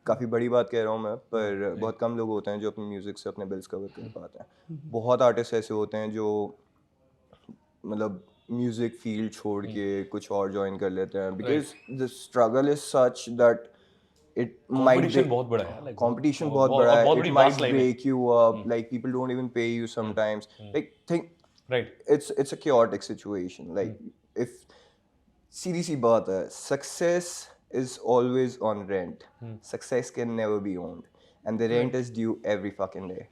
काफ़ी बड़ी बात कह रहा हूँ मैं, पर बहुत कम लोग होते हैं जो अपनी म्यूज़िक से अपने बिल्स कवर कर पाते हैं। बहुत आर्टिस्ट ऐसे होते हैं जो मतलब म्यूज़िक फील्ड छोड़ के कुछ और जॉइन कर लेते हैं, because the struggle is such that it might competition बहुत बड़ा है, लाइक competition बहुत बड़ा है, बहुत it बड़ी might वास्ट लाइन है। break you up, like people don't even pay you sometimes, like think right, it's a chaotic situation, like if सीधी सी बात है, success is always on rent, success can never be owned, and the rent is due every fucking day.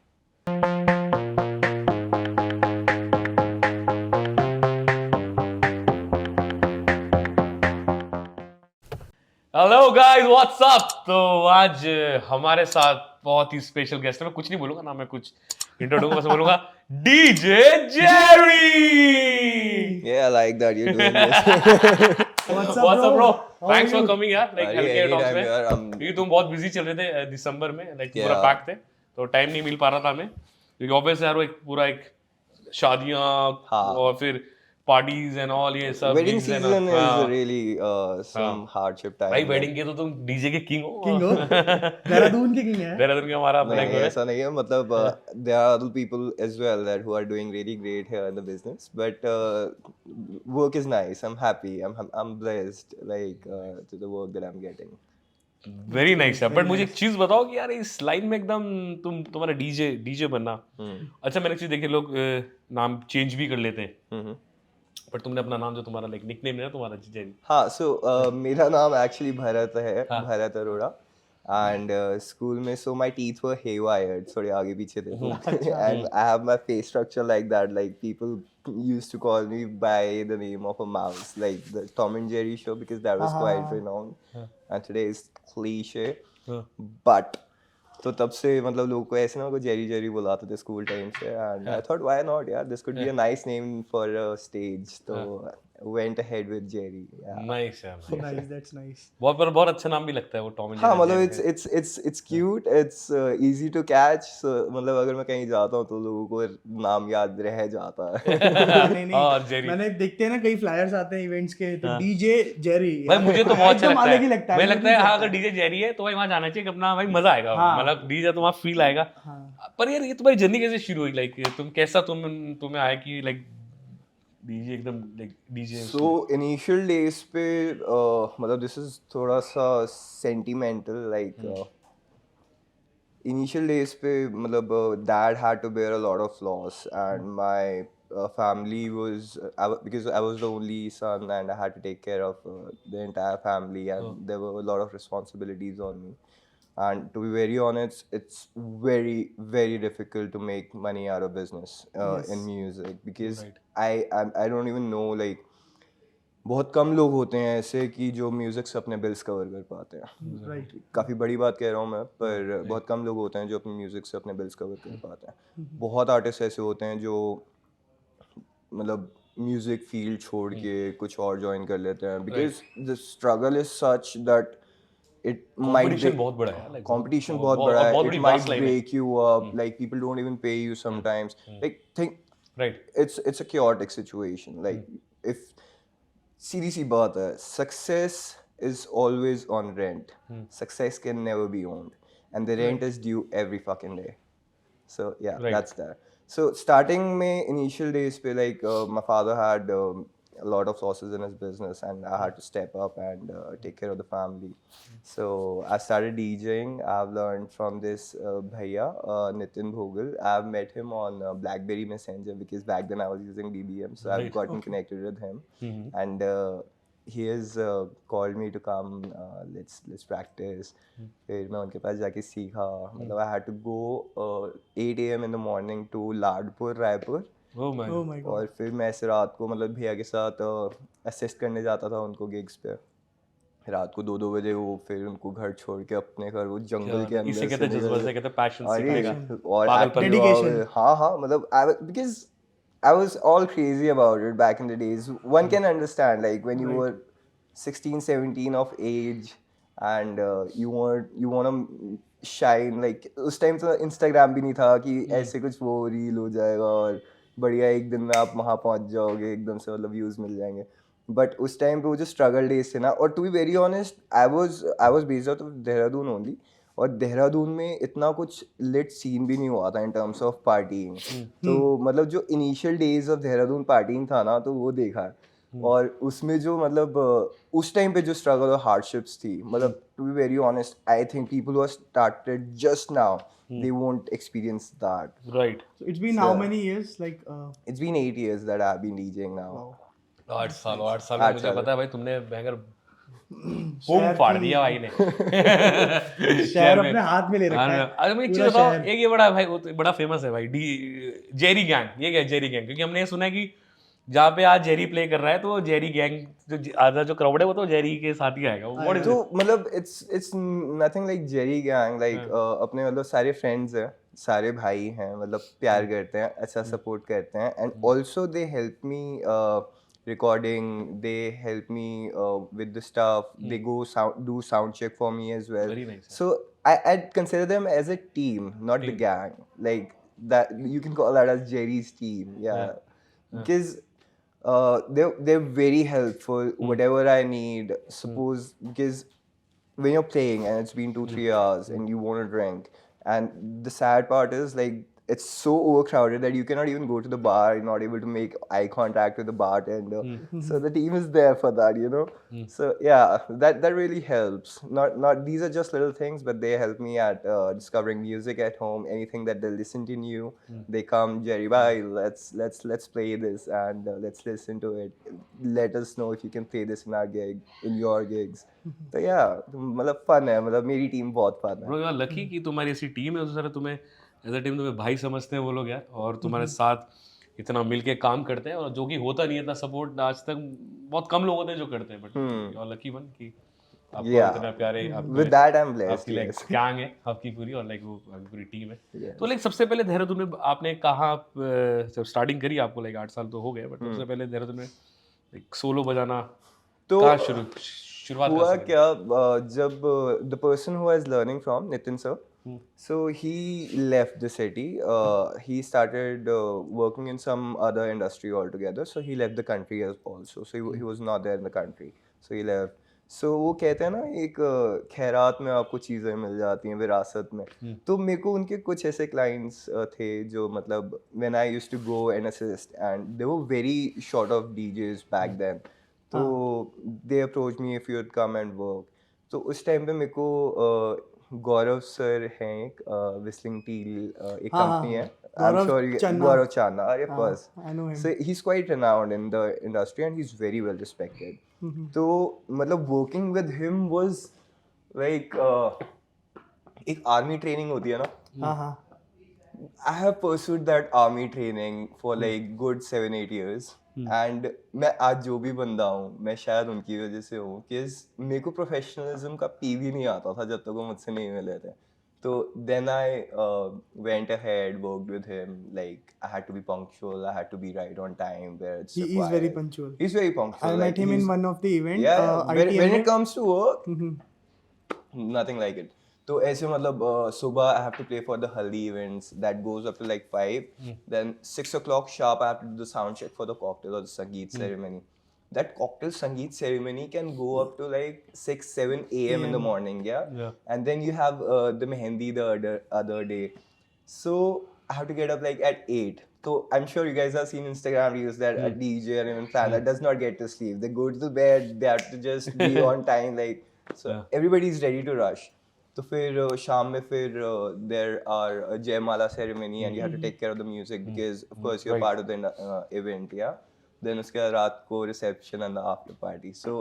Hello guys, what's up. तो आज हमारे साथ बहुत ही special guest है। मैं कुछ नहीं बोलूंगा ना, मैं कुछ इंट्रो दूंगा, बस बोलूंगा DJ Jerry. Yeah, I like that you're doing this. What's What's up bro? How Thanks are for you? coming यार, लाइक अरे हल्के टॉक्स anytime में, यार, क्योंकि तुम बहुत बिजी चल रहे थे दिसंबर में, लाइक पूरा Yeah. पैक थे, तो टाइम नहीं मिल पा रहा था हमें, क्योंकि ऑब्वियस यार वो एक पूरा एक शादियां हाँ. और फिर पार्टीज एंड ऑल, ये सब Wedding gigs and season is हाँ really some hardship time. भाई, like- वेडिंग के तो तुम डीजे के किंग हो। किंग हो? देहरादून के किंग है। देहरादून के हमारा नहीं ब्लैक है। ऐसा नहीं है, मतलब there are other people as well that who are doing really great here in the business, but work is nice. I'm happy. I'm blessed like to the work that I'm getting. Very nice है। But मुझे एक चीज बताओ कि यार इस line में एकदम तुम्हारा डीजे बनना, अच्छा मैंने एक चीज देखी, लोग नाम चेंज भी कर लेते हैं, बट तुमने अपना नाम जो तुम्हारा लाइक निकनेम है ना तुम्हारा जैन। हाँ, so मेरा नाम एक्चुअली भरत है, भरत अरोड़ा, एंड स्कूल में so my teeth were haywire, थोड़े आगे पीछे थे तो, and I have my face structure like that, like people used to call me by the name of a mouse, like the Tom and Jerry show, because that was quite renowned, and today is cliche, but तो तब से मतलब लोगों को ऐसे ना को Jerry Jerry बुलाते थे स्कूल टाइम से, and I thought why not यार, this could be a nice name for a stage, तो went ahead with Jerry. Yeah. Nice है, Nice, that's nice. बहुत अच्छा नाम भी लगता है वो टॉम एंड हाँ, जेरी। मतलब it's cute, it's easy to catch, so मतलब अगर मैं कहीं जाता हूँ तो लोगों को नाम याद रह जाता है। नहीं जेरी मैंने देखते हैं ना कई फ्लायर्स आते हैं इवेंट्स के, तो डीजे जेरी भाई मुझे तो बहुत अच्छा एकदम अलग ही लगता लगता है। है। मुझे लगता है हाँ, अगर डीजे जेरी है तो भाई वहाँ जाना चाहिए, अपना भाई मजा आएगा, मतलब डीजे तो वहाँ फील आएगा। पर यार ये तुम्हारी जर्नी कैसे शुरू हुई, लाइक तुम कैसा तुम्हें आया कि लाइक डीजे एकदम like DJ. So initial days पे मतलब this is थोड़ा सा sentimental, like initial days पे मतलब dad had to bear a lot of loss, and my family was because I was the only son and I had to take care of the entire family, and there were a lot of responsibilities on me. And to be very honest, it's very difficult to make money out of business in music, because I don't even know, like बहुत कम लोग होते हैं ऐसे कि जो music से अपने bills cover कर पाते हैं। राइट। काफ़ी बड़ी बात कह रहा हूँ मैं, पर बहुत कम लोग होते हैं जो अपनी म्यूज़िक से अपने बिल्स कवर कर पाते हैं। बहुत आर्टिस्ट ऐसे होते हैं जो मतलब म्यूज़िक फील्ड छोड़ के कुछ और जॉइन कर लेते हैं, because the struggle is such that it might competition बहुत बड़ा है, लाइक competition बहुत बड़ा है, बहुत it बड़ी might वास्ट लाइन है। break you up, like people don't even pay you sometimes, like think right, it's a chaotic situation, like if सीधी सी बात है, success is always on rent, success can never be owned, and the rent is due every fucking day. So yeah, that's that. So starting में initial days पे like my father had a lot of losses in his business, and I had to step up and take care of the family. So I started DJing. I've learned from this bhaiya, Nitin Bhogal. I've met him on BlackBerry Messenger, because back then I was using BBM, so I've gotten connected with him, and he has called me to come, let's practice. फिर मैं उनके पास जाके सीखा, मतलब I had to go 8 AM in the morning to Ladpur, Raipur, oh my God. और फिर मैं ऐसे रात को मतलब भैया के साथ असिस्ट करने जाता था उनको गिग्स पे, रात को 2-2 बजे वो फिर उनको घर छोड़ के अपने घर वो जंगल के अंदर इसे कहते हैं जज्बा, से कहते हैं पैशन, सीखने का और पागलपन। Dedication. हाँ मतलब because I was all crazy about it back in the days. One can understand, like when you were 16-17 of age, and you want to shine, like उस टाइम तो इंस्टाग्राम भी नहीं था कि ऐसे कुछ वो रील हो जाएगा और बढ़िया एक दिन में आप वहाँ पहुँच जाओगे, एकदम से मतलब व्यूज़ मिल जाएंगे। बट उस टाइम पे वो जो स्ट्रगल डेज थे ना, और to be very honest, I was based out of Dehradun only, और देहरादून में इतना कुछ लिट सीन भी नहीं हुआ था इन टर्म्स ऑफ पार्टिंग। तो मतलब जो initial days of Dehradun partying था ना, तो वो देखा है। और उसमें जो मतलब उस टाइम पे जो स्ट्रगल और हार्डशिप्स थी, मतलब to be very honest, I think people who started just now they won't experience that. Right. So it's been how many years? Like, It's been 8 years that I've been DJing now. wow. 8 साल में 8 मुझे साल। पता है भाई, तुमने भयंकर boom फाड़ दिया भाई ने। शहर में अपने हाथ में ले रखा है, अरे मैं एक चीज पूरा बताओ, शहर। एक ये बड़ा भाई, वो तो बड़ा फेमस है भाई, जेरी गैंग। ये क्या है जेरी गैंग? क्योंकि हमने ये सुना है कि जहाँ पे आज जेरी प्ले कर रहा है तो वो जेरी गैंग, जो आधा जो क्राउड है वो तो जेरी के साथ ही आएगा। व्हाट इज तो मतलब it's nothing like Jerry gang, like अपने मतलब सारे फ्रेंड्स हैं, सारे भाई हैं, मतलब प्यार करते हैं, अच्छा सपोर्ट करते हैं, and also they help me recording, they help me with the stuff, they go do sound check for me as well. Very nice. So I'd consider them as a team, not the gang, like that you can call that as Jerry's team. Yeah. Because they're very helpful. Whatever I need, suppose, because when you're playing and it's been 2-3 hours and you want to drink, and the sad part is like it's so overcrowded that you cannot even go to the bar. You're not able to make eye contact with the bartender. So the team is there for that, you know. So yeah, that really helps. Not these are just little things, but they help me at discovering music at home. Anything that they listen to new, they come, Jerry, bye. Let's play this and let's listen to it. Let us know if you can play this in our gig, in your gigs. तो या मतलब fun है, मतलब मेरी team बहुत fun है। Bro, you are lucky कि तुम्हारी ऐसी टीम है, उस तरह तुम्हें एज अ टीम तुम्हें भाई समझते हैं वो लोग यार, और तुम्हारे साथ इतना मिलके काम करते हैं, और जो कि होता नहीं है इतना सपोर्ट आज तक, बहुत कम लोग होते हैं जो करते हैं, but you are lucky one कि आपको इतना प्यारे with that I'm blessed, आपकी लाइक yes. गैंग है आपकी पूरी, और लाइक वो आपकी पूरी टीम है। तो लाइक सबसे पहले देहरादून में आपने कहाँ जब स्टार्टिंग करी, आपको लाइक 8 साल तो हो गए, बट सबसे पहले देहरादून में एक सोलो बजाना तो कहाँ शुरुआत हुआ कहाँ से क्या, जब the person who I was learning from, Nitin sir, so he left the city. He started working in some other industry altogether. So he left the country as also. So he was not there in the country. So he left. So वो कहते हैं ना, एक खैरात में आपको चीज़ें मिल जाती हैं विरासत में। तो मेरे को उनके कुछ ऐसे क्लाइंट्स थे जो मतलब when I used to go and assist, and they were very short of DJs back then. तो they approach me if you would come and work. तो उस टाइम पे मेरे को गौरव सर हैं, एक विस्लिंग टील एक कंपनी है, आई एम श्योर गौरव चांदा, अरे बस, so he is quite renowned in the industry and he is very well respected. तो मतलब working with him was like एक आर्मी ट्रेनिंग होती है ना, I have pursued that army training for like good 7-8 years. And मैं आज जो भी बंदा हूँ, मैं शायद उनकी वजह से हूँ, because मेरे को प्रोफेशनलिज्म का पी भी नहीं आता था जब तक वो मुझसे नहीं मिले थे। तो then I went ahead, worked with him. Like I had to be punctual, I had to be right on time where it's required. He is very punctual. He's very punctual. I met him in one of the event. Yeah, when it comes to work, nothing like it. तो ऐसे मतलब सुबह I have to play for the haldi events that goes up to like 5. Then 6 o'clock sharp I have to do the sound check for the cocktail or the sangeet ceremony. That cocktail sangeet ceremony can go up to like 6-7 a.m. in the morning, yeah. And then you have the mehendi the other day. So I have to get up like at 8. So I'm sure you guys have seen Instagram reels that a DJ or even fan that does not get to sleep. They go to the bed, they have to just be on time, like so everybody's ready to rush. तो फिर शाम में फिर there are जयमाला ceremony and you have to take care of the music because of course you're part of the event, yeah. Then उसके बाद रात को reception and the after party. So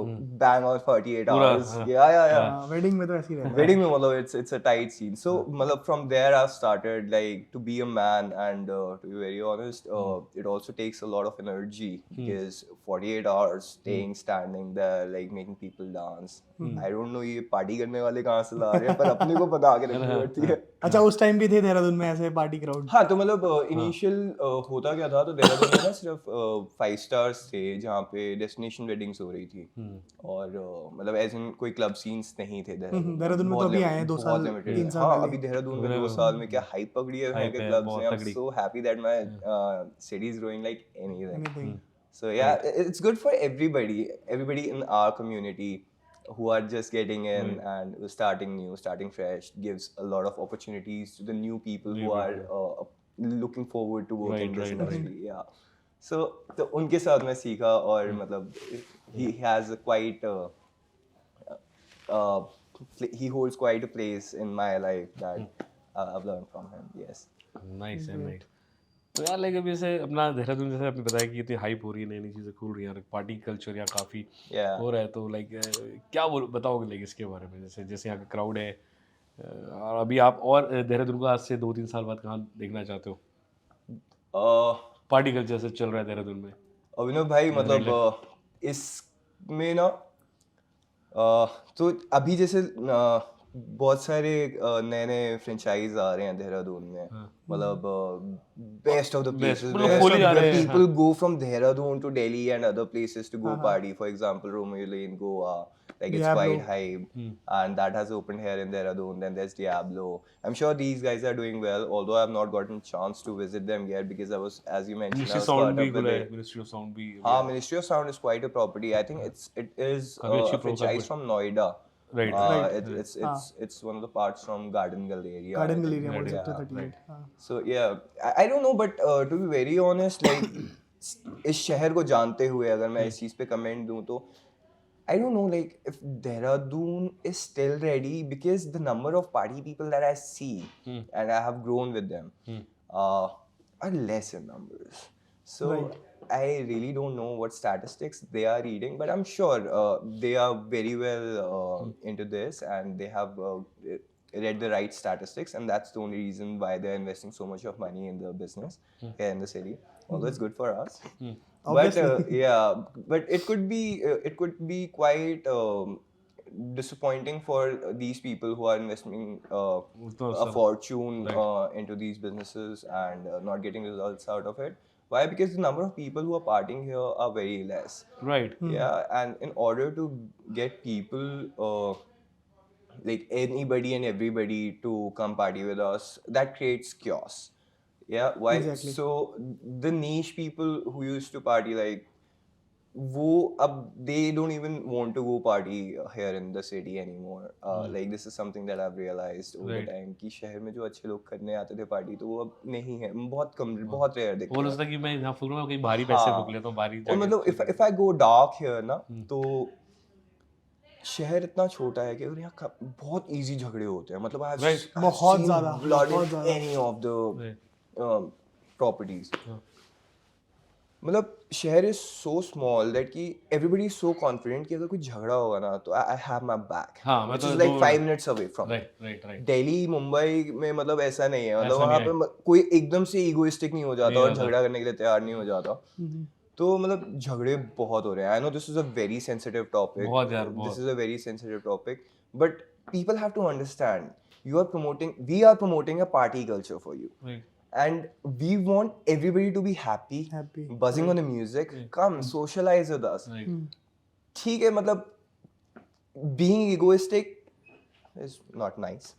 bang on 48 hours. Yeah. Wedding में तो ऐसे ही रहता है। Wedding में मतलब it's a tight scene. So मतलब from there I started like to be a man, and to be very honest, it also takes a lot of energy because 48 hours staying standing there like making people dance. I don't know ये party करने वाले कहाँ से ला रहे हैं, पर अपने को पता के रखनी पड़ती है। अच्छा, उस टाइम भी थे देहरादून में ऐसे पार्टी क्राउड? हाँ, तो मतलब इनिशियल होता क्या था, तो देहरादून में ना सिर्फ 5 स्टार्स थे जहाँ पे डेस्टिनेशन वेडिंग्स हो रही थी, और मतलब एज इन कोई क्लब सीन्स नहीं थे देहरादून में। तो अभी आए हैं 2 साल 3 साल हाँ, अभी देहरादून में 2 साल में क्या हाइप पकड़ी है क्लब्स ने। I am so happy that my city is growing like anything. So yeah, it's good for everybody in our community. who are just getting in and starting new, starting fresh, gives a lot of opportunities to the new people who are looking forward to work in this industry. Yeah. So तो उनके साथ मैं सीखा और मतलब he has a quite he holds quite a place in my life that I've learned from him. Yes. Nice है nice. तो यार लाइक अभी जैसे अपना देहरादून जैसे आपने बताया कि इतनी हाइप हो रही है, नई नई चीज़ें खुल रही हैं, पार्टी कल्चर या काफ़ी हो रहा है, तो लाइक क्या बताओगे लाइक इसके बारे में, जैसे जैसे यहाँ का क्राउड है, और अभी आप और देहरादून को आज से 2-3 साल बाद कहाँ देखना चाहते हो? पार्टी कल्चर से चल रहा है देहरादून में अभिनव भाई, मतलब इसमें ना तो अभी जैसे बहुत सारे नए नए फ्रेंचाइज आ रहे हैं देहरादून में, मतलब best of the places, people go from Dehradun to Delhi and other places to go party. For example, Romeo Lane, Goa, like it's quite hype, and that has opened here in Dehradun. Then there's Diablo. I'm sure these guys are doing well, although I've not gotten chance to visit them yet because I was, as you mentioned, I was caught up with it. Ministry of Sound भी Ministry of Sound is quite a property. I think it is a franchise from Noida. Right. It's one of the parts from Garden Galleria. Garden Galleria, what Sector 38. So yeah, I don't know, but to be very honest, like इस शहर को जानते हुए अगर मैं इस चीज पे कमेंट दूं तो I don't know, like if Dehradun is still ready, because the number of party people that I see and I have grown with them are less in numbers. So I really don't know what statistics they are reading, but I'm sure they are very well into this and they have read the right statistics, and that's the only reason why they're investing so much of money in the business here in the city. Although it's good for us. But yeah, but it could be quite disappointing for these people who are investing a fortune into these businesses and not getting results out of it. Why? Because the number of people who are partying here are very less. Right. Yeah, and in order to get people like anybody and everybody to come party with us, that creates chaos. Yeah, why? Exactly. So the niche people who used to party, like they don't even want to go party here in the city anymore. Like this is something that I've realized over the time कि शहर में जो अच्छे लोग करने आते थे party, तो वो अब नहीं है, बहुत कम, बहुत रेयर दिखता है। वो लगता है कि मैं यहाँ फुक रहा हूँ, कहीं भारी पैसे फूक लेता हूँ, भारी और मतलब if I go dark here ना, तो शहर इतना छोटा है कि यहाँ बहुत इजी झगड़े होते हैं, मतलब बहुत ज़्यादा blood in any of the properties. मतलब शहर is so small that कि everybody is so confident कि अगर कोई झगड़ा होगा ना तो I have my back. Which is like 5 minutes away from it. Right. Delhi, Mumbai में मतलब ऐसा नहीं है, मतलब वहाँ पे कोई एकदम से egoistic नहीं हो जाता और झगड़ा करने के लिए तैयार नहीं हो जाता. तो मतलब झगड़े बहुत हो रहे हैं. I know this is a very sensitive topic. This is a very sensitive topic, but people have to understand. We are promoting a party culture for you. Right. And we want everybody to be happy. Buzzing on the music. Come, socialize with us. ठीक है, मतलब being egoistic is not nice.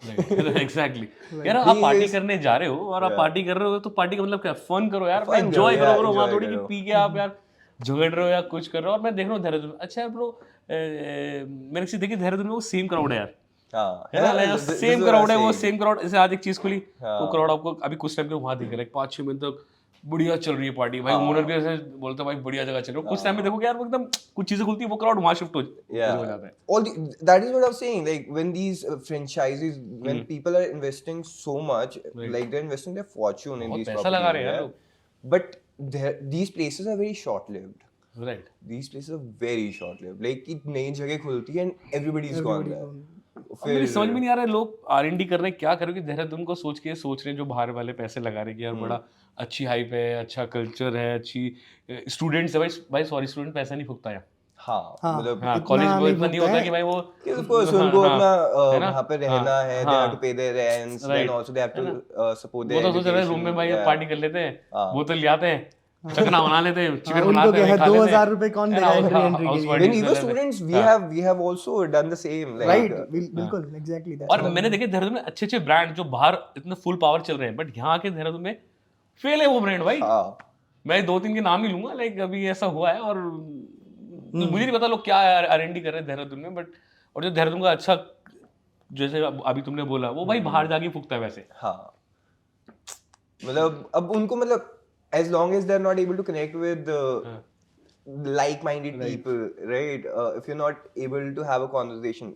Exactly. यार आप party करने जा रहे हो और आप पार्टी कर रहे हो तो पार्टी का मतलब क्या, फन करो यार, एंजॉय करो ब्रो, वहाँ थोड़ी कि पी के आप यार झगड़ रहे हो या कुछ कर रहे हो। और मैं देख रहा हूँ देहरादून, अच्छा ब्रो मैंने किसी देखी देहरादून में वो सेम क्राउड है यार, सेम क्राउड है, वो सेम क्राउड। जैसे आज एक चीज खुली वो क्राउड आपको अभी कुछ टाइम के वहाँ दिख रहा है, 5-6 मिनट तक बढ़िया चल रही है पार्टी भाई, ओनर भी ऐसे बोलता है भाई बढ़िया जगह चल रही है, कुछ टाइम में देखो यार एकदम कुछ चीजें खुलती है वो क्राउड वहाँ शिफ्ट हो जाता है। That is what I was saying, like when these franchises, when people are investing so much, like they're investing their fortune in these पैसा लगा रहे हैं लोग, but these places are very short lived. Right. These places are very short lived. Like कि नई जगह खुलती है and everybody is gone there. मेरी समझ में नहीं आ रहा है लोग R&D कर रहे हैं क्या करोगे, देहरादून को सोच रहे हैं जो बाहर वाले पैसे लगा रहे हैं कि यार बड़ा अच्छी हाइप है, अच्छा कल्चर है, अच्छी स्टूडेंट्स है भाई सॉरी स्टूडेंट पैसा नहीं फुकता है। मतलब कॉलेज में इतना नहीं होता कि भाई वो उनको अपना वहाँ पे रहना है, they have to pay their rents, then also they have to support their वो तो सोच रहे हैं रूम में भाई पार्टी कर लेते हैं, बोतल ले आते हैं, चकना बना लेते हैं, चिकन बनाते हैं, 2000 रुपए कौन देगा एंट्री के लिए? When we were students, we have also done the same, like right, बिल्कुल exactly that. और मैंने देखे देहरादून में अच्छे ब्रांड जो बाहर इतने फुल पावर चल रहे हैं, बट यहाँ के देहरादून में फेल है वो ब्रांड भाई। मैं 2-3 के नाम ही लूंगा, लाइक अभी ऐसा हुआ है और मुझे नहीं पता लोग क्या R&D कर रहे हैं देहरादून में, बट और जो देहरादून का अच्छा, जैसे अभी तुमने बोला, वो भाई बाहर जाके फूकता है वैसे। हाँ मतलब अब उनको मतलब as long as they're not able to connect with like-minded people, right? If you're not able to have a conversation,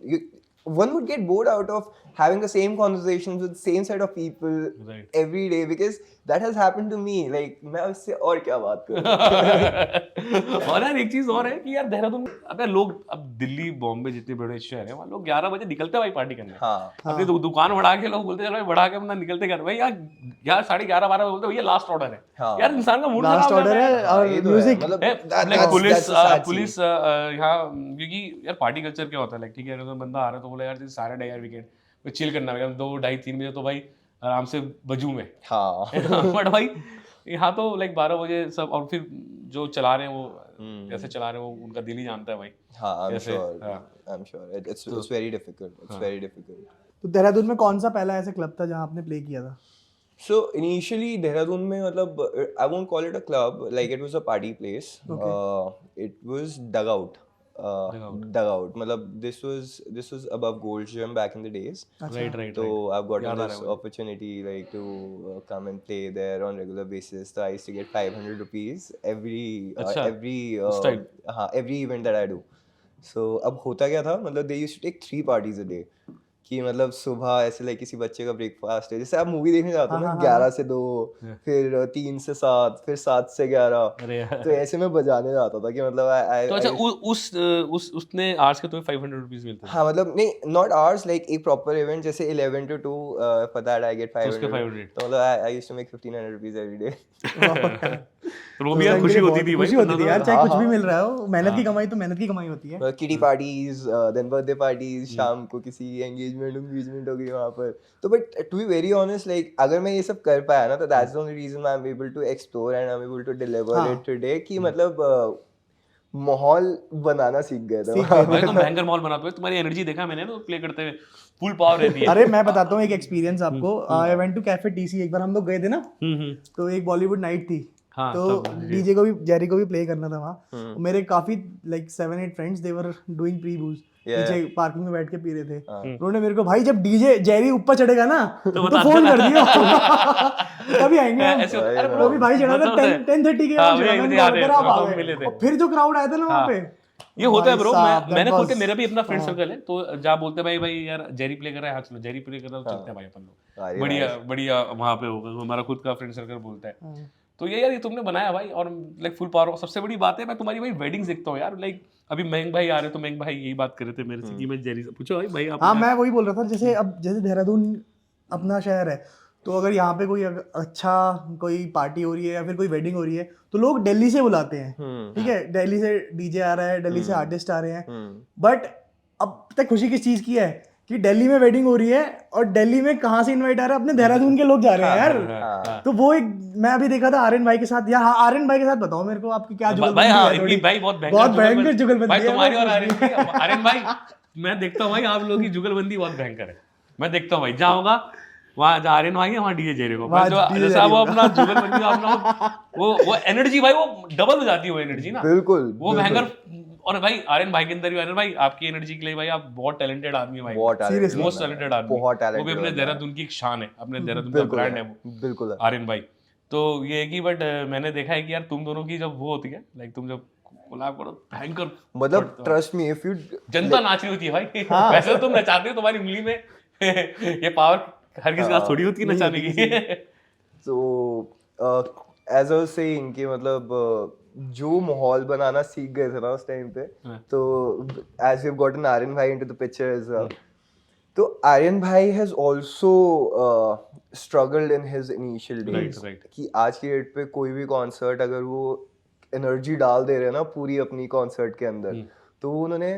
one would get bored out of having the same conversations with the same set of people every day, because that has happened to me. Like मैं उससे और क्या बात करूँ? और यार एक चीज और है कि यार देहरादून, अबे लोग, अब दिल्ली बॉम्बे जितने बड़े शहर हैं वहाँ लोग 11 बजे निकलते हैं भाई पार्टी करने। हाँ अपनी दुकान बढ़ा के लोग बोलते हैं भाई बढ़ा के अपना निकलते कर भाई यार 11:30 12 बोलते भैया लास्ट ऑर्डर है। हाँ। यार इंसान का मूड लास्ट खराब हो ऑर्डर जाता है और ये तो है, म्यूजिक मतलब लाइक that's पुलिस यहाँ, क्योंकि यार पार्टी कल्चर क्या होता है, लाइक ठीक है अगर बंदा आ रहा है तो बोला यार सारा डे यार वीकेंड कोई चिल करना है 2 ढाई 3 बजे तो भाई आराम से बजू में। हाँ बट भाई यहाँ तो लाइक 12 बजे सब, और फिर जो चला रहे हैं वो कैसे चला रहे हैं वो उनका दिल ही जानता है भाई। हाँ कैसे, I'm sure it's very difficult, it's very difficult. तो देहरादून में कौन सा पहला ऐसा क्लब था जहाँ आपने प्ले किया था? So initially Dehradun में मतलब I won't call it a club, like it was a party place. It was dugout. Dugout. मतलब this was above Gold Gym back in the days. right. So I've gotten this opportunity like to come and play there on regular basis. So I used to get 500 rupees every event that I do. So अब होता क्या था, मतलब they used to take 3 parties a day. कि मतलब सुबह ऐसे like किसी बच्चे का ब्रेकफास्ट है, जैसे आप मूवी देखने जाते हो ना 11 से 2, फिर 3 से 7, फिर 7 से 11, तो ऐसे में बजाने जाता था कि मतलब तो अच्छा उसने आवर्स के तुम्हें 500 रुपीस मिलते थे? हाँ मतलब नहीं नॉट आवर्स, लाइक एक प्रॉपर इवेंट जैसे 11 to 2 for that I get 500, तो मतलब I used to make 1500 rupees every day. तो वो भी यार खुशी होती थी भाई, खुशी होती थी यार, चाहे कुछ भी मिल रहा हो, मेहनत की कमाई तो मेहनत की कमाई होती है। Kitty parties, then birthday parties, शाम को किसी एंगेजमेंट हो गई वहाँ पर। तो but to be very honest, like अगर मैं ये सब कर पाया ना तो that's the only reason I am able to explore and I am able to deliver it today, कि मतलब माहौल बनाना सीख गए थे भाई। तुम भयंकर माहौल बनाते हो, तुम्हारी एनर्जी देखा मैंने ना प्ले करते हुए, फुल पावर रहती है। अरे मैं बताता हूँ एक एक्सपीरियंस आपको। I went to cafe TC, एक बार हम लोग गए थे ना, तो एक बॉलीवुड नाइट थी। हाँ, तो डीजे को भी, जेरी को भी प्ले करना था वहाँ। मेरे काफी like 7-8 friends, they were doing pre booze, पीछे पार्किंग में बैठ के पी रहे थे। उन्होंने मेरे को, भाई जब डीजे जेरी ऊपर चढ़ेगा ना तो फोन कर दियो तभी आएंगे हम। तो भी भाई चढ़ा था 10:30 के और फिर जो क्राउड आया था ना वहाँ पे, ये होता है ब्रो। मैंने खुद, मेरा भी अपना फ्रेंड सर्कल है, तो जहाँ बोलते हैं भाई यार जेरी प्ले कर रहा है, हाँ चलो जेरी प्ले कर रहा है, चलते हैं भाई अपन लोग, बढ़िया वहाँ पे होगा। हमारा खुद का फ्रेंड सर्कल बोलता है। तो ये यार ये तुमने बनाया भाई, और लाइक फुल पावर। सबसे बड़ी बात है मैं तुम्हारी भाई वेडिंग्स देखता हूँ यार, लाइक अभी महंग भाई आ रहे, तो महंग भाई यही बात कर रहे थे मेरे से कि मैं जेरी से पूछो भाई आप। हाँ मैं वही बोल रहा था, जैसे अब जैसे देहरादून अपना शहर है, तो अगर यहाँ पे कोई अच्छा कोई पार्टी हो रही है या फिर कोई वेडिंग हो रही है तो लोग दिल्ली से बुलाते हैं, ठीक है, दिल्ली से डीजे आ रहा है, दिल्ली से आर्टिस्ट आ रहे हैं। बट अब तक खुशी किस चीज की है कि दिल्ली में वेडिंग हो रही है और दिल्ली में कहाँ से इनवाइट आ रहा है, अपने देहरादून के लोग जा रहे हैं यार। तो वो एक मैं अभी देखा था आर्यन भाई के साथ यार। हाँ आर्यन भाई के साथ बताओ मेरे को आपकी क्या जुगलबंदी है? थोड़ी भाई बहुत भयंकर जुगलबंदी है तुम्हारी और आर्यन भाई। मैं देखता हूँ भाई आप लोगों की जुगलबंदी बहुत भयंकर है। मैं देखता हूँ भाई जहाँ होगा वहाँ जहाँ आर्यन भाई है वहाँ डीजे जेरे को, जैसा वो अपना जुगलबंदी अपना वो एनर्जी भाई वो डबल हो जाती है, वो एनर्जी ना बिल्कुल वो भयंकर। और भाई आर्यन भाई के अंदर भी, आर्यन भाई आपकी एनर्जी के लिए भाई आप बहुत टैलेंटेड आदमी है भाई, मोस्ट टैलेंटेड आदमी, वो भी अपने देहरादून की एक शान है, अपने देहरादून का ब्रांड है वो, बिल्कुल आर्यन भाई। तो ये है कि बट मैंने देखा है कि यार तुम दोनों की जब वो होती है, लाइक तुम जब कोलैब करो भयंकर, मतलब ट्रस्ट मी इफ यू, जनता नाच रही होती है भाई। वैसे तुम नचाते हो, तुम्हारी उंगली में ये पावर हर किसी का थोड़ी होती है नचाने की। तो एज आई वाज सेइंग कि मतलब जो माहौल बनाना सीख गए थे ना उस टाइम पे, तो as we have gotten Aryan भाई into the picture as well, तो आर्यन भाई has also struggled in his initial days, कि आज की डेट पे कोई भी कॉन्सर्ट अगर वो एनर्जी डाल दे रहे हैं ना पूरी अपनी कॉन्सर्ट के अंदर, तो उन्होंने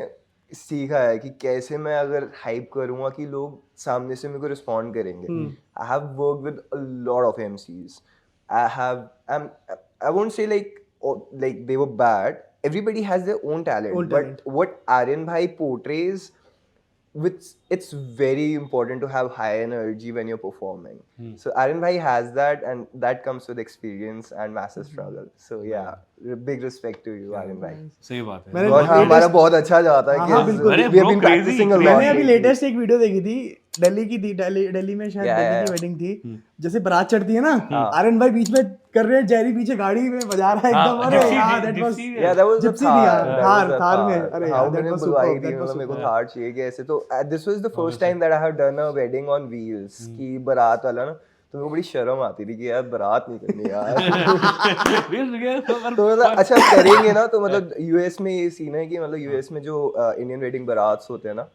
सीखा है कि कैसे मैं अगर हाइप करूँगा कि लोग सामने से मेरे को रिस्पॉन्ड करेंगे। I have work with a lot of MCs, I won't say like they were bad. Everybody has their own talent. But what Aryan Bhai portrays with it's very important to have high energy when you're performing. So Aryan bhai has that, and that comes with experience and massive struggle. So yeah, big respect to you, Aryan bhai. सही बात है. मैंने और हाँ, हमारा बहुत अच्छा जाता है हाँ, कि बिल्कुल. we have been Bro, practicing a crazy. lot. मैंने अभी lately. लेटेस्ट एक वीडियो देखी थी, दिल्ली की थी, दिल्ली में शायद दिल्ली की वेडिंग थी. जैसे बारात चढ़ती है ना, आर्यन भाई बीच में कर रहे हैं, जेरी पीछे गाड़ी में बजा रहा है एकदम. अरे यार, that was Yeah, that was the Gypsy थी यार, Thar. थार में. अरे हाँ, यार, that मैंने was बुलवाई superb, थी, that was मतलब मेरे को superb. थार चाहिए कि ऐसे. तो this was the first time that I have done a wedding on wheels कि बारात वाला ना, तो मेरे को बड़ी शर्म आती थी कि यार बारात नहीं करनी यार. तो मतलब अच्छा करेंगे ना, तो मतलब यूएस में ये सीन है कि मतलब यूएस में जो इंडियन वेडिंग बारात होते हैं ना,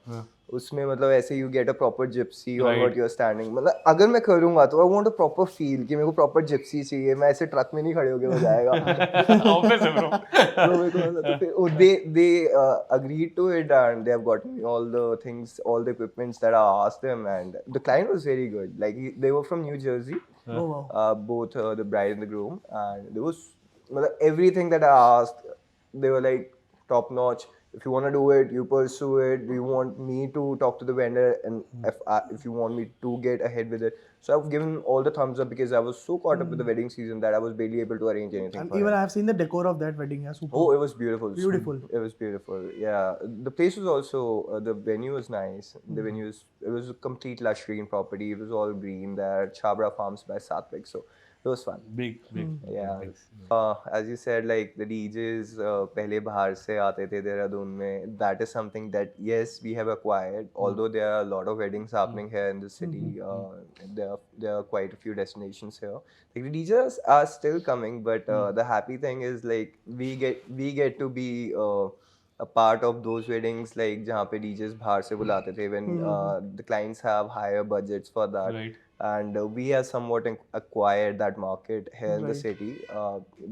उसमें मतलब ऐसे you get a proper gypsy on what you are standing. मतलब अगर मैं करूंगा तो I want a proper feel कि मेरे को प्रॉपर जिप्सी चाहिए, मैं ऐसे ट्रक में नहीं खड़े होके बजाएगा. ऑब्वियस है ब्रो. तो मेरे को मतलब तो फिर they agreed to it, and they have gotten me all the things, all the equipments that I asked them, and the client was very good. Like they were from New Jersey, Oh, wow. both the bride and the groom, and there was मतलब everything that I asked, they were like top notch. If you want to do it, you pursue it. Do you want me to talk to the vendor, and if you want me to get ahead with it? So I've given all the thumbs up because I was so caught up with the wedding season that I was barely able to arrange anything. And for even him. I have seen the decor of that wedding. Yeah, super. Oh, it was beautiful. Beautiful. It was beautiful. Yeah, the place was also the venue was nice. The venue it was a complete lush green property. It was all green there. Chabra Farms by Satvik. So it was fun. Big. Yeah. As you said, like the DJs पहले बाहर से आते थे देहरादून में. That is something that yes we have acquired. Although there are a lot of weddings happening here in the city, there are quite a few destinations here. Like the DJs are still coming, but the happy thing is like we get to be a part of those weddings, like जहाँ पे DJs बाहर से बुलाते थे when the clients have higher budgets for that. Right. And we have somewhat acquired that market here in the Right. city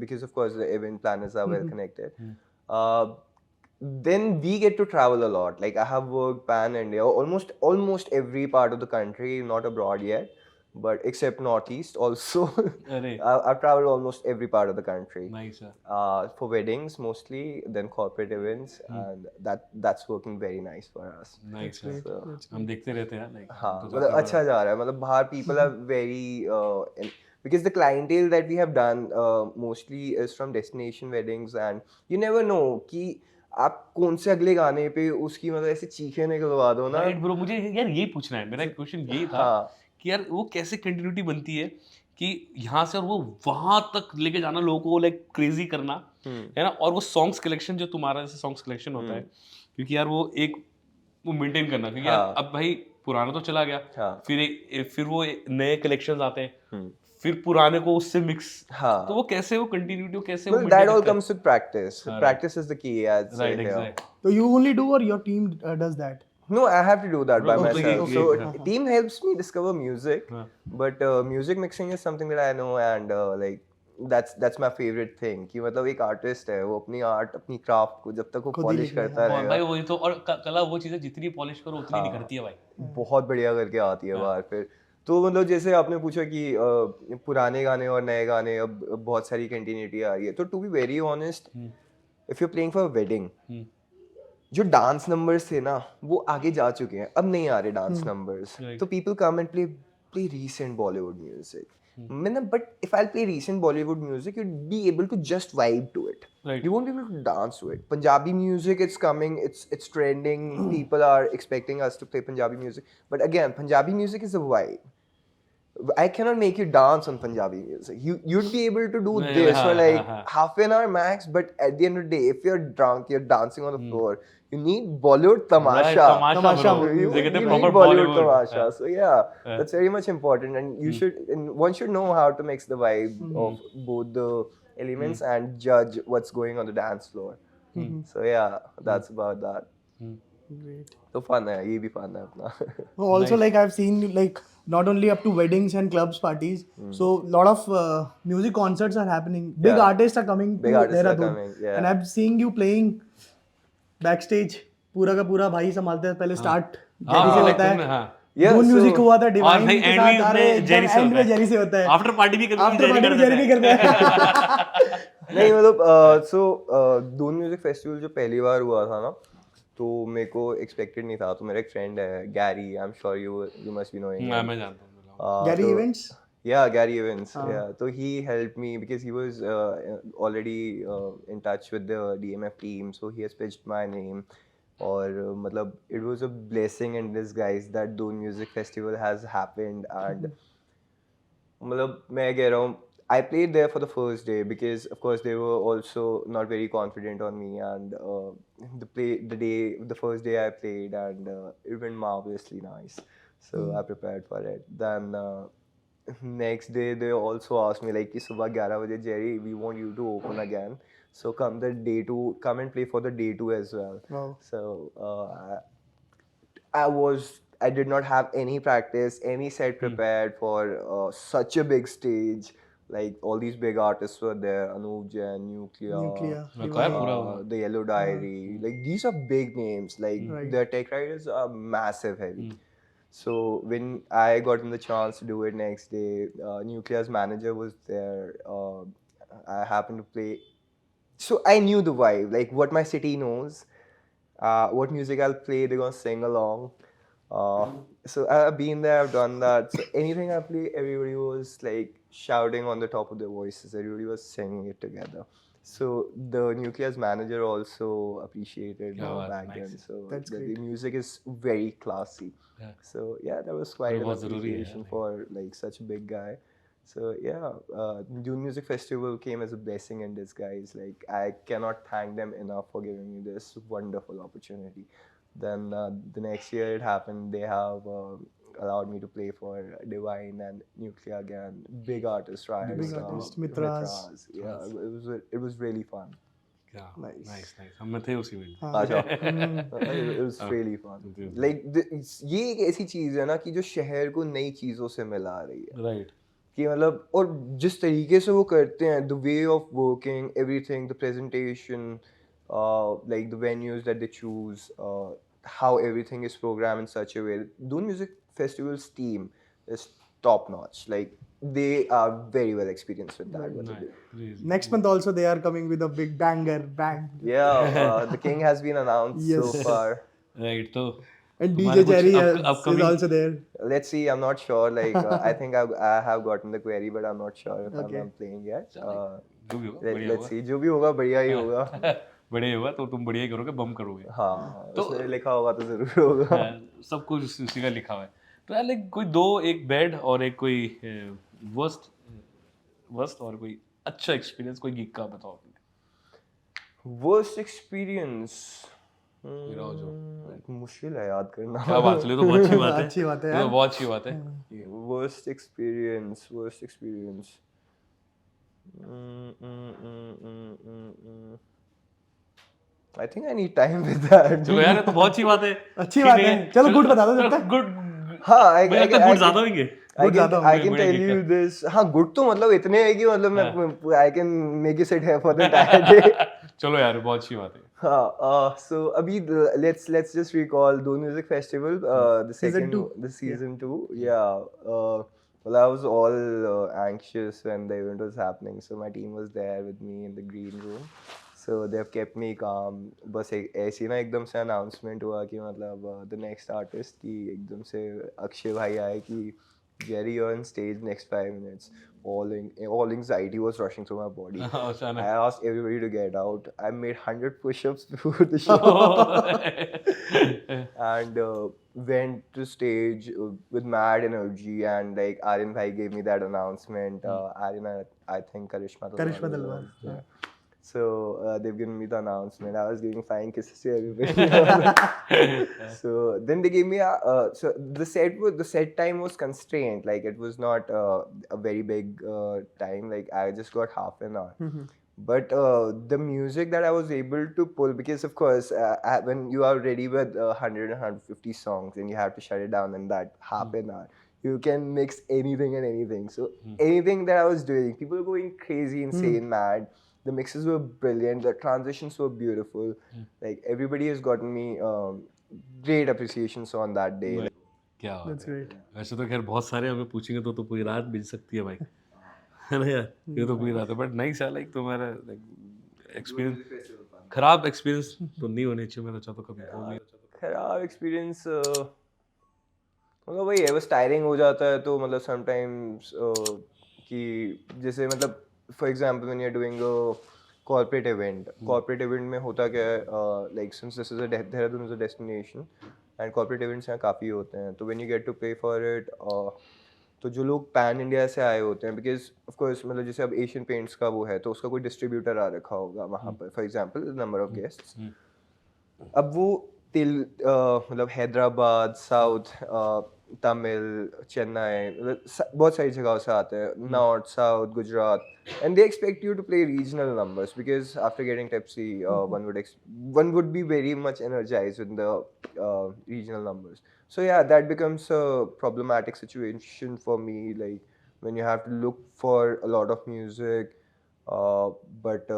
because of course the event planners are well connected. Then we get to travel a lot. Like I have worked pan India, almost every part of the country, not abroad yet, but except Northeast also. I've traveled almost every part of the country. Nice. For weddings mostly, then corporate events, and that's working very nice for us. Nice. So, हम देखते रहते हैं like. हाँ मतलब अच्छा जा रहा है. मतलब बाहर people are very because the clientele that we have done mostly is from destination weddings, and you never know कि आप कौन से अगले गाने पे उसकी मतलब ऐसे चीखें निकलवा दो ना. Right bro, मुझे यार ये पूछना है, मेरा क्वेश्चन यही था कि यार वो कैसे कंटिन्यूटी बनती है कि यहाँ से और वो वहां तक लेके जाना, लोगों को लाइक क्रेजी करना है ना, और वो सॉन्ग्स कलेक्शन जो तुम्हारा जैसे सॉन्ग्स कलेक्शन होता है, क्योंकि यार वो एक वो मेंटेन करना, क्योंकि यार अब भाई पुराना तो चला गया, फिर वो नए कलेक्शंस आते हैं, फिर पुराने को उससे मिक्स. तो वो कैसे वो कंटिन्यूटी कैसे वो that all comes with practice. Practice is the key, I'd say. Right, exactly. So you only do, or your team does that? No, I have to do that by Okay, myself. okay, So okay. team helps me discover music, but music mixing is something that I know, and like that's my favorite thing. कि मतलब एक artist है, वो अपनी art, अपनी craft को जब तक वो polish करता और रहेगा, भाई वही तो, और कला वो चीज़ है जितनी पॉलिश करो उतनी निखरती है भाई. बहुत बढ़िया करके आती है बाहर. फिर तो मतलब जैसे आपने पूछा कि पुराने गाने और नए गाने, अब बहुत सारी कंटिन्यूटी आ रही है. तो to be very honest, if you playing for wedding, जो डांस नंबर्स थे ना वो आगे जा चुके हैं, अब नहीं आ रहे डांस नंबर्स. तो people come and play recent Bollywood music. But if I'll play recent Bollywood music, you'd be able to just vibe to it. Right. You won't be able to dance to it. Punjabi music, it's coming, it's trending. People are expecting us to play Punjabi music. But again, Punjabi music is a vibe. I cannot make you dance on Punjabi music. You'd be able to do this for like half an hour max, but at the end of the day, if you're drunk, you're dancing on the floor. You need Bollywood tamasha. Tamasha. You They get a need proper Bollywood tamasha. So yeah, that's very much important, and one should know how to mix the vibe of both the elements and judge what's going on the dance floor. So yeah, that's about that. Great. So fun है, ये भी fun है अपना. Also, like I've seen, like not only up to weddings and clubs, parties. So lot of music concerts are happening. Big artists are coming to Dehradun, and I'm seeing you playing backstage. पूरा का पूरा भाई संभालते हैं. पहले start Jerry से होता है. धून म्यूजिक हुआ था डिवाइन के साथ. अरे एंड में जेरी से होता है. आफ्टर पार्टी भी जेरी भी करते हैं. नहीं मतलब सो धून म्यूजिक फेस्टिवल जो पहली बार हुआ था ना, तो मेरे को एक्सपेक्टेड नहीं था. तो मेरा एक फ्रेंड है Gary, I am sure you must be knowing him. मैं जानता हूँ. Gary Events? Yeah, Gary Evans. Yeah, so he helped me because he was already in touch with the DMF team, so he has pitched my name. और मतलब it was a blessing in disguise that Doon Music Festival has happened. And मतलब मैं कह रहा हूँ, I played there for the first day because of course they were also not very confident on me. And the first day I played, and it went marvelously nice. So I prepared for it. Then next day they also asked me like कि सुबह 11 बजे Jerry, we want you to open again. So come and play for the day 2 as well. Wow. So I did not have any practice, any set prepared for such a big stage. Like all these big artists were there, Anup Jain, Nuclear, The Yellow Diary. Like these are big names. Like their tech riders are massive heavy. So when I got the chance to do it next day, Nuclear's manager was there. I happened to play. So I knew the vibe, like what my city knows, what music I'll play, they're gonna sing along. So I've been there, I've done that. So anything I play, everybody was like shouting on the top of their voices. Everybody was singing it together. So the Nuclear's manager also appreciated back then. So the music is very classy. Yeah. So yeah, that was quite an appreciation for like such a big guy. So yeah, Dune Music Festival came as a blessing in disguise. Like I cannot thank them enough for giving me this wonderful opportunity. Then the next year it happened. They have allowed me to play for Divine and Nuclear again. Big artists, right? Big artists, Mitras. Yeah, it was really fun. Yeah, nice. हम में थे उसी में. अच्छा, it was really fun. Like ये एक ऐसी चीज है ना कि जो शहर को नई चीजों से मिला रही है. Right. कि मतलब और जिस तरीके से वो करते हैं, the way of working, everything, the presentation, like the venues that they choose, how everything is programmed in such a way. Dune Music Festival's team is top notch. Like they are very well experienced with that. What they do. Next month also they are coming with a big bang. Yeah, the king has been announced so far. Right, so. And DJ Jerry is also there. Let's see, I'm not sure. Like I think I have gotten the query, but I'm not sure if I'm playing yet. Let's see, जो भी होगा बढ़िया ही होगा. बढ़िया होगा तो तुम बढ़िया ही करोगे, बम करोगे. हाँ, तो उसमें लिखा होगा तो जरूर होगा. सब कुछ उसी का लिखा हुआ है. तो यार लाइक कोई दो, एक बैड और एक कोई वर्स्ट और कोई अच्छा एक्सपीरियंस कोई गिग का बताओ. वर्स्ट एक्सपीरियंस मुश्किल है याद करना. क्या बात है, तो बहुत अच्छी बात है. अच्छी बात है, ये बहुत अच्छी बात है. Worst experience. I think I need time with that. चलो यार, तो बहुत अच्छी बात है. अच्छी बात है. चलो गुड बता दो जब तक. गुड. हाँ, गुड ज्यादा होंगे. I can tell you this. हाँ, गुड तो मतलब इतने हैं कि मतलब मैं I can make you sit here for the entire day. चलो यार, बहुत अच्छी बात है. हाँ, so अभी let's just recall Dune Music Festival, the season 2. Yeah. Well, I was all anxious when the event was happening. So my team was there with me in the green room. So they've kept me calm. बस ऐसी ना एकदम से announcement हुआ कि मतलब the next artist की एकदम से अक्षय भाई आए कि Jerry, you're on stage next 5 minutes. All anxiety was rushing through my body. I asked everybody to get out. I made 100 push-ups before the show. And went to stage with mad energy, and like Aryan bhai gave me that announcement. Aryan, I think Karishma Talwar. Yeah. So they've given me the announcement. I was giving flying kisses to everybody. So then they gave me so the set time was constrained. Like it was not a very big time. Like I just got half an hour. But the music that I was able to pull, because of course when you are ready with 100 and 150 songs and you have to shut it down in that half an hour, you can mix anything and anything. So anything that I was doing, people were going crazy, insane, mad. The mixes were brilliant. The transitions were beautiful. Like everybody has gotten me great appreciations on that day. क्या बात है. That's great. वैसे तो खैर बहुत सारे हमें पूछेंगे तो पूरी रात बीत सकती है भाई. है ना यार, ये तो पूरी रात है. बट नाइस है लाइक तुम्हारा एक्सपीरियंस. खराब एक्सपीरियंस तो नहीं होने चाहिए, मैं तो चाहता हूँ कभी हो भी। खराब एक्सपीरियंस मतलब वही है, बस टायरिंग हो जाता है तो मतलब समटाइम्स कि जैसे मतलब for example when you are doing corporate event में होता क्या है, like since this is a Dehradun is a destination and corporate events यहाँ काफ़ी होते हैं, तो when you get to pay for it, तो जो लोग पैन इंडिया से आए होते हैं, बिकॉज ऑफ कोर्स मतलब जैसे अब एशियन पेंट्स का वो है तो उसका कोई डिस्ट्रीब्यूटर आ रखा होगा वहाँ पर, for example number of guests, अब वो मतलब हैदराबाद, साउथ, तमिल, चेन्नई, मतलब बहुत सारी जगहों से आते हैं, north, south, Gujarat, and they expect you to play regional numbers because after getting tipsy one would be very much energized with the regional numbers. So yeah, that becomes a problematic situation for me, like when you have to look for a lot of music, but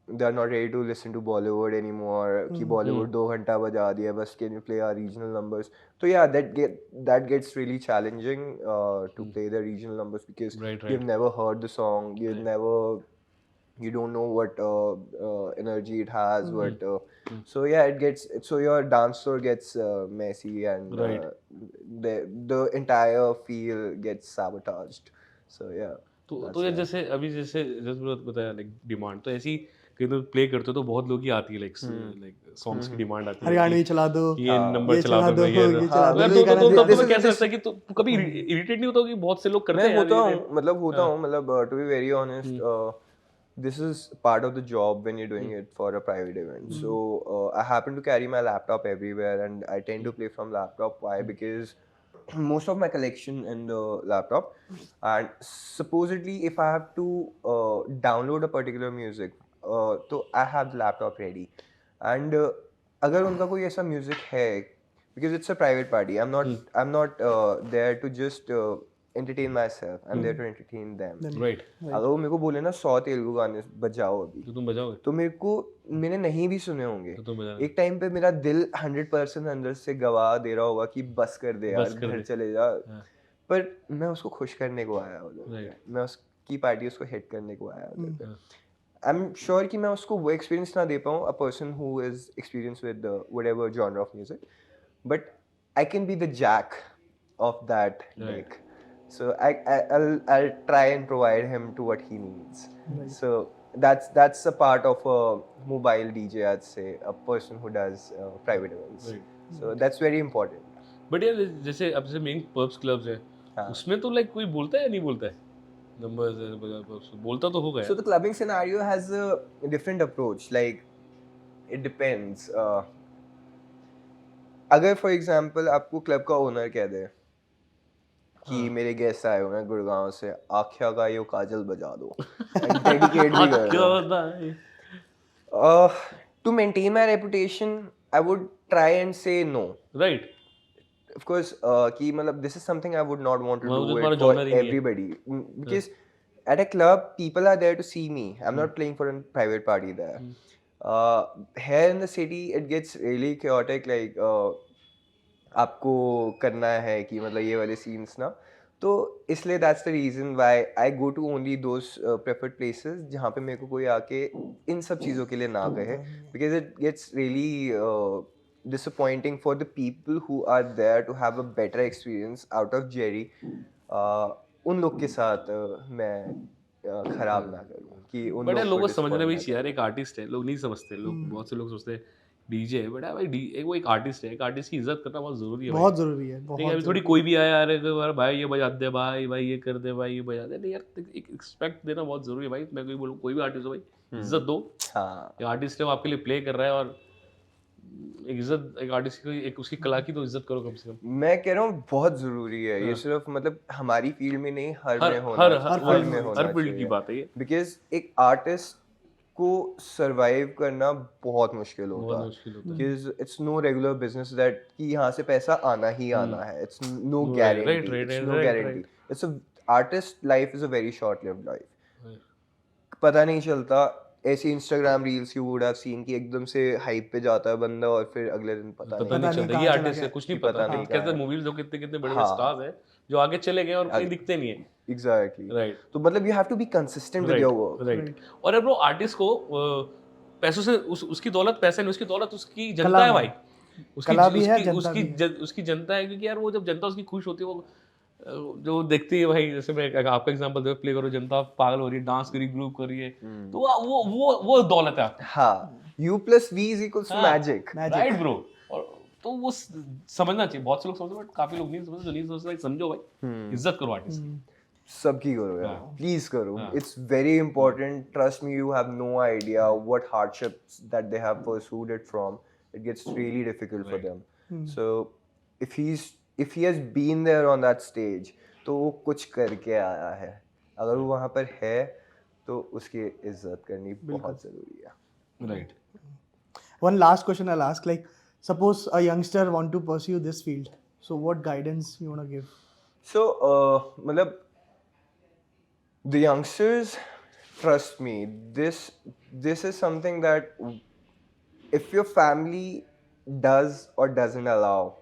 they are not ready to listen to Bollywood anymore. कि Bollywood 2 घंटा बजा दिया बस, can you play our regional numbers? So yeah, that gets really challenging to play the regional numbers because you've never heard the song, you don't know what energy it has, what so yeah, so your dance floor gets messy and the entire feel gets sabotaged. So yeah. तो ये जैसे अभी जैसे जैसे बताया like demand तो ऐसी कहीं तो प्ले करते हो तो बहुत लोग ही आती है लाइक सॉन्ग्स की डिमांड आती है हरियाणवी चला दो, कि ये नंबर ये चला दो भैया, ये चला तो दो, यार ये गाना तो चला मैं दो। कैसा लगता है कि तो कभी इरिटेट नहीं होता कि बहुत से लोग करते मैं हैं होता यार हूँ, मतलब होता हूँ, मतलब to be very honest, this is part of the job when you're doing it for a private event. So I happen to carry my laptop everywhere and I tend to play from laptop. Why? Because most of my collection in the laptop, and supposedly if I have to download a particular music, so I have the laptop ready, and अगर उनका कोई ऐसा music है, because it's a private party, I'm not there to just entertain myself, I'm there to entertain them. Right, अगर वो मेरे को बोले ना 100 तेलुगु गाने बजाओ अभी, तो तुम बजाओगे तो मैंने नहीं भी सुने होंगे, तो तुम बजा एक टाइम पे मेरा दिल 100% अंदर से गवाह दे रहा होगा कि बस कर दे यार, बस कर घर दे। चले जा, पर मैं उसको खुश करने को आया उधर पे, Right. मैं उसकी पार्टी उसको हिट करने को आया उधर पे। आई एम श्योर कि मैं उसको वो एक्सपीरियंस ना दे पाऊँ, a person who is experience with whatever genre of music, but I can be the jack of that deck. So I'll try and provide him to what he needs. So that's a part of a mobile DJ, I'd say, a person who does private events. So that's very important. But यार जैसे अब जैसे main pubs clubs है, उसमें तो like कोई बोलता है या नहीं बोलता है नंबर्स, बोलता तो होगा So यार। the clubbing scenario has a different approach. Like it depends. अगर for example आपको क्लब का ओनर कह दे कि मेरे गेस्ट आए हुए हैं गुड़गांव से, आख्या का यो काजल बजा दो, डेडिकेट भी कर दो, to maintain my reputation, I would try and say no. Right, Of course, कि मतलब this is something I would not want to मुझे do तुम्हारा it for genre ही नहीं है। everybody. Because at a club, people are there to see me. I'm not playing for a private party there. Here in the city, it gets really chaotic. Like आपको करना है कि मतलब ये वाले scenes ना, तो इसलिए that's the reason why I go to only those preferred places जहाँ पे मेरे को कोई आके इन सब चीज़ों के लिए ना कहे, because it gets really disappointing for the people who are there to have a better experience out of Jerry. उन लोग के साथ मैं खराब ना करूँ कि उन बट यार लोग लोगों को को समझना disappoint भी ना चाहिए यार, एक आर्टिस्ट है, लोग नहीं समझते, लोग बहुत से लोग सोचते हैं डीजे है, बट यार भाई वो एक आर्टिस्ट है, एक आर्टिस्ट की इज्जत करना बहुत जरूरी है भाई। बहुत जरूरी है, ठीक बहुत है, अभी थोड़ी कोई भी आया यार यार भाई ये बजा दे, भाई ये कर दे, भाई ये बजा दे, नहीं यार एक एक्सपेक्ट देना बहुत जरूरी है भाई। मैं कोई बोलूँ कोई भी आर्टिस्ट हो भाई, इज्जत दो, हाँ, ये आर्टिस्ट है वो आपके लिए प्ले कर रहा है, और एक इज्जत एक आर्टिस्ट की, एक उसकी कला की तो इज्जत करो कम से कम। मैं कह रहा हूँ बहुत जरूरी है ये, सिर्फ मतलब हमारी फील्ड में नहीं, हर में होना, हर हर में होना हर फील्ड की चाहिए, बात है ये, बिकॉज एक आर्टिस्ट को सरवाइव करना बहुत मुश्किल बहुत होता है, मुश्किल होता है। Because it's no regular business that कि यहाँ से पैसा आना ही आना है, it's no Right, guarantee, right, it's right, no right, guarantee, it's a artist life is a very short lived life, पता नहीं चलता। ऐसी Instagram reels you would have seen कि एकदम से हाइप पे जाता है बंदा और फिर अगले दिन पता पता नहीं नहीं नहीं चलता कहाँ ये चला आर्टिस्ट है, गया। कुछ नहीं कि पता, पता नहीं नहीं कहते कहाँ है। मूवीज लोग कितने कितने बड़े बड़े हाँ। स्टार्स हैं जो आगे चले गए और कहीं दिखते नहीं है। एग्जैक्टली, राइट, तो मतलब you have to be consistent with your work. Right. और ब्रो आर्टिस्ट को पैसों से उसकी दौलत पैसा नहीं, उसकी दौलत उसकी जनता है भाई, कला भी है, जनता भी है। उसकी जनता है, क्योंकि यार वो जब जनता उसकी खुश होती है, वो जो देखती है भाई, जैसे मैं आपका एग्जांपल दे, प्ले करो, जनता पागल हो रही है, डांस करी, ग्रुप कर रही है, तो वो दौलत है आपकी। हाँ, U+V is equals to magic. Right bro. और तो वो समझना चाहिए, बहुत से लोग समझते हैं, बट काफी लोग नहीं समझते, जो नहीं समझते समझो भाई, इज्जत करो आर्टिस्ट। सबकी करो यार, प्लीज करो. It's very important. Trust me, you have no idea what hardships that they have pursued it from. It gets really difficult for them. So if he has been there on that stage, तो वो कुछ करके आया है. अगर वो वहाँ पर है, तो उसकी इज्जत करनी बहुत जरूरी है. Right. One last question I'll ask, like, suppose a youngster want to pursue this field, so what guidance you want to give? So, मतलब the youngsters, trust me, this is something that if your family does or doesn't allow,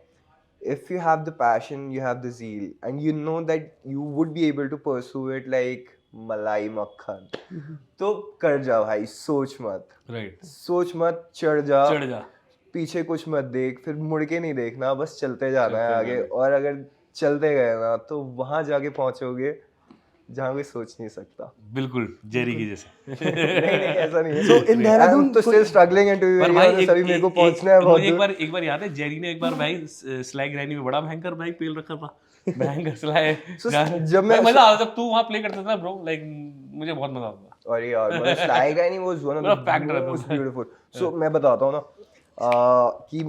if you have the passion, you have the zeal, and you know that you would be able to pursue it like मलाई मक्खन, तो कर जा भाई, सोच मत. Right. सोच मत, चढ़ जा, जा, पीछे कुछ मत देख, फिर मुड़ के नहीं देखना, बस चलते जाना है आगे. और अगर चलते गए ना, तो वहां जाके पहुंचोगे जहाँ कोई सोच नहीं सकता. बिल्कुल जेरी की जैसे। नहीं ऐसा नहीं है. So in Dehradun, I'm तो still struggling and to be very honest, अभी मेरे को पहुंचना है बहुत मुझे दूर. एक बार याद है, जेरी ने एक बार भाई स्लैग रैनी में बड़ा भयंकर भाई पेल रखा था, भयंकर स्लैग. जब मैं मजा आता जब तू वहाँ प्ले करता था ब्रो, लाइक मुझे बहुत मजा आता था. अरे यार, मतलब स्लैग रैनी was one of the most beautiful. So मैं बताता हूँ ना, कि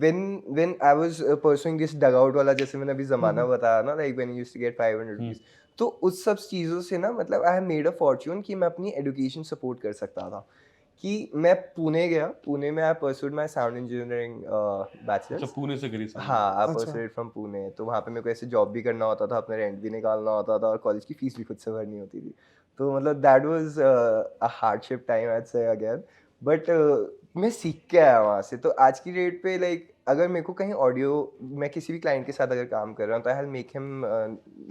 when I was pursuing this dugout वाला, जैसे मैंने अभी जमाना बताया ना, like when I used to get 500 rupees, तो उस सब चीज़ों से ना, मतलब I have made a Fortune कि मैं अपनी एजुकेशन सपोर्ट कर सकता था. कि मैं पुणे गया, पुणे में I pursued my sound engineering bachelors. अच्छा, पुणे से करी? हाँ, आई परस्यूड फ्रॉम पुणे. तो वहाँ पे मेरे को ऐसे जॉब भी करना होता था, अपना रेंट भी निकालना होता था, और कॉलेज की फीस भी खुद से भरनी होती थी. तो मतलब that was a hardship time, I say again. But मैं सीख के आया वहाँ से. तो आज की डेट पे लाइक अगर मेरे को कहीं ऑडियो, मैं किसी भी क्लाइंट के साथ अगर काम कर रहा हूँ, तो I will make him,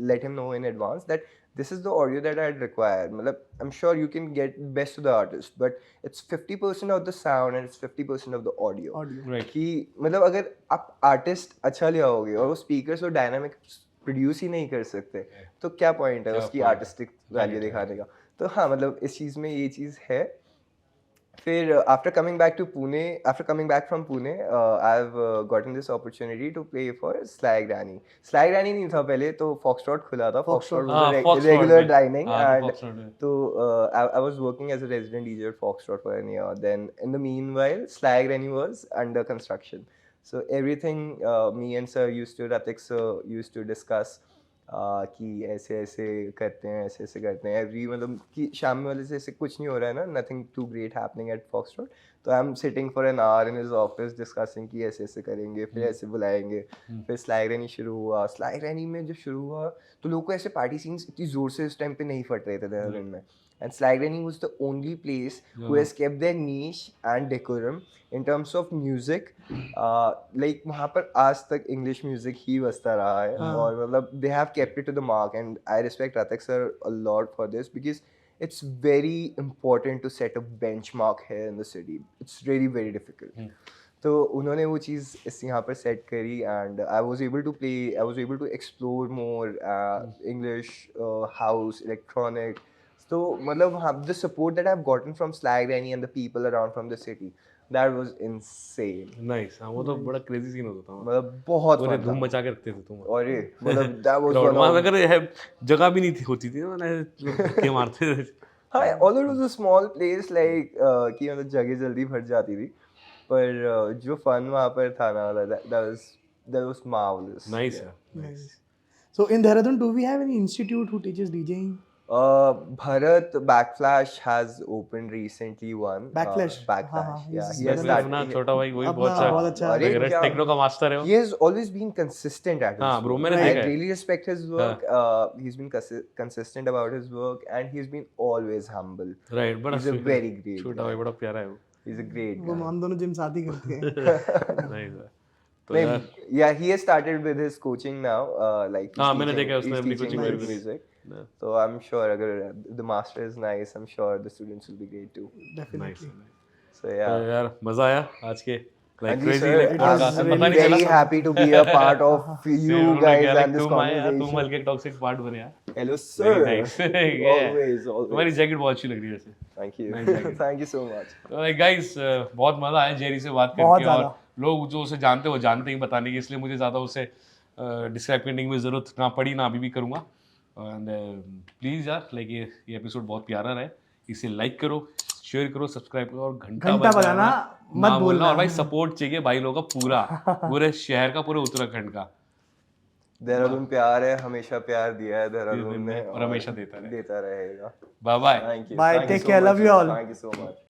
let him no in advance that this is the audio that I'd require. मतलब I'm sure you can get best of the artist, but it's 50% of the sound and it's 50% of the audio. Right. कि मतलब अगर आप artist अच्छा ले आओगे और वो स्पीकर्स और डायनामिक्स प्रोड्यूस ही नहीं कर सकते, तो क्या पॉइंट है उसकी आर्टिस्टिक वैल्यू दिखाने का. तो हाँ, मतलब इस चीज़ में ये चीज़ है. फिर after coming back from Pune, I've gotten this opportunity to play for Slag Rani. Slag Rani नहीं था पहले, तो Foxtrot खुला था. Foxtrot was a regular dining, and तो I was working as a resident DJ at Foxtrot for a year. Then in the meanwhile, Slag Rani was under construction. So everything me and Ratik sir used to discuss. कि ऐसे ऐसे करते हैं, ऐसे ऐसे करते हैं. एवरी मतलब कि शाम में वाले से ऐसे कुछ नहीं हो रहा है ना, nothing too great happening at Foxtrot, तो I am sitting for an hour in his office discussing कि ऐसे ऐसे करेंगे, फिर ऐसे बुलाएंगे. फिर स्लैग रैनी शुरू हुआ. स्लैग रैनी में जब शुरू हुआ, तो लोगों को ऐसे पार्टी सीन्स इतनी ज़ोर से उस टाइम पे नहीं फट रहे थे देहरादून में. And Slag Rani was the only place who has kept their niche and decorum in terms of music. Like वहाँ पर आज तक English music ही बजता रहा है, और मतलब they have kept it to the mark, and I respect Ratak sir a lot for this, because it's very important to set a benchmark here in the city. It's really very difficult. तो उन्होंने वो चीज़ इस यहाँ पर set करी, and I was able to explore more English house electronic. तो मतलब हाँ, the support that I've gotten from Slag Rani and the people around from the city, that was insane. Nice. हाँ, वो तो बड़ा crazy scene होता था. मतलब बहुत पूरे fun धूम था. मचा के रखते थे तुम. और ये मतलब that was Crowd one वहाँ of. अगर जगह भी नहीं थी, होती थी ना, धक्के मारते थे. हाँ, although it was a small place, like कि मतलब जगह जल्दी भर जाती थी, पर जो fun वहाँ पर था ना, that was marvelous. Nice. Nice. So in Dehradun, do we have any institute who teaches DJing? Bharat Backflash has opened recently one. Backflash. Yeah, he has started. अपना छोटा भाई वही बहुत अच्छा टेक्नो का मास्टर है वो. He has always been consistent at his हाँ bro, मैंने work. देखा है. I really respect his work. He's been consistent about his work, and he's been always humble. Right, बड़ा he's a very great छोटा भाई, बड़ा प्यारा है वो. He's a great guy. वो हम दोनों जिम साथ ही करते हैं. Nice. तो yeah, he has started with his coaching now. Like हाँ, मैंने देखा उसने अपनी teaching coaching music. So I'm sure अगर the master is nice, I'm sure the students will be great too. Definitely. So yeah. यार मजा आया आज के like And crazy sir, like podcast I'm पता नहीं चला very happy to be a part of you guys and this तुम आए यार, तुम conversation. हल्के टॉक्स एक पार्ट बने यार. Hello Very sir. nice. Always, तुम्हारी always. जैकेट बहुत अच्छी लग रही है वैसे. Thank you. Nice jacket. Thank you so much. तो like guys, बहुत मजा आया जेरी से बात बहुत करके, और ज़्यादा। लोग जो उसे जानते हैं वो जानते ही बताने की, इसलिए मुझे ज़्यादा उसे डिस्क्राइब करने की भी ज़रूरत ना पड़ी, ना अभी भी करूँगा. एंड प्लीज़ यार लाइक ये एपिसोड बहुत प्यारा रहा है, इसे लाइक करो, शेयर करो, सब्सक्राइब करो और घंटा बजाना मत ना भूलना। और भाई सपोर्ट चाहिए भाई लोगों का पूरा, पूरे शहर का, पूरे उत्तराखंड का. देहरादून प्यार है, हमेशा प्यार दिया है देहरादून ने और हमेशा देता रहेगा. Bye bye. Thank you. Bye. Thank you Take so care. much, Love you sir. all. Thank you so much.